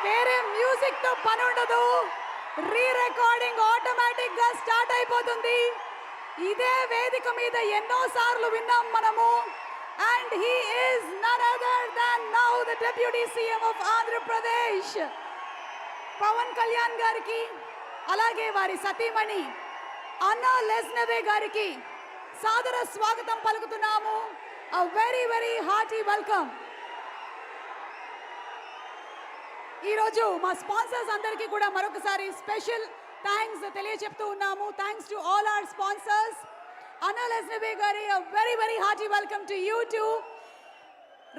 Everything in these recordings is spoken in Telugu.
వేరే మ్యూజిక్ తో పని ఉండదు. రీ రికార్డింగ్ ఆటోమేటిక్ గా స్టార్ట్ అయిపోతుంది. ఇదే వేదిక మీద ఎన్నో సార్లు విన్నాం మనము. And he is none other than now the deputy CM of Andhra Pradesh Pawan Kalyan గారికి, అలాగే వారి సతీమణి అన్నా లెస్నవే గారికి సాదర స్వాగతం పలుకుతున్నాము. A very very hearty welcome. ఈరోజు మా స్పాన్సర్స్ అందరికీ కూడా మరొకసారి స్పెషల్ థ్యాంక్స్ తెలియజెప్తూ ఉన్నాము. Thanks to all our sponsors. అన్నా లెస్నవే గారి a very very hearty welcome to you too.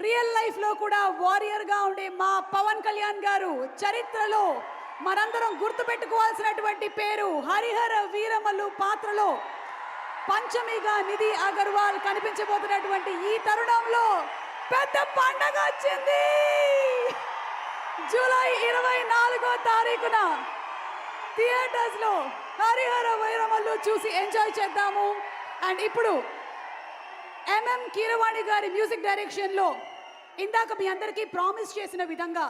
Real life లో కూడా వారియర్ గా ఉండే మా పవన్ కళ్యాణ్ గారు చరిత్రలో మనందరం గుర్తుపెట్టుకోవాల్సినటువంటి పేరు. హరిహర వీరమల్లు పాత్రలో పంచమిగా నిధి అగర్వాల్ కనిపించబోతున్నటువంటి ఈ తరుణంలో పెద్ద పండగ వచ్చింది. జూలై 24వ తారీఖున థియేటర్స్ లో హరిహర వీరమల్లు చూసి ఎంజాయ్ చేద్దాము. అండ్ ఇప్పుడు ఎంఎం కీరవాణి గారి మ్యూజిక్ డైరెక్షన్ లో ఇందాక మీ అందరికీ ప్రామిస్ చేసిన విధంగా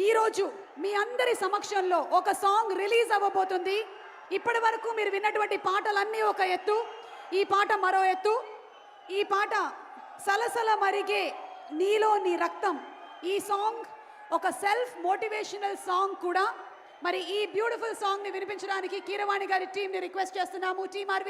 ఈరోజు మీ అందరి సమక్షంలో ఒక సాంగ్ రిలీజ్ అవ్వబోతుంది. ఇప్పటి వరకు మీరు విన్నటువంటి పాటలన్నీ ఒక ఎత్తు, ఈ పాట మరో ఎత్తు. ఈ పాట సలసల మరిగే నీలో నీ రక్తం. ఈ సాంగ్ ఒక సెల్ఫ్ మోటివేషనల్ సాంగ్ కూడా. మరి ఈ బ్యూటిఫుల్ సాంగ్ ని వినిపించడానికి కీరవాణి గారి టీం ని రిక్వెస్ట్ చేస్తున్నాము. Team RV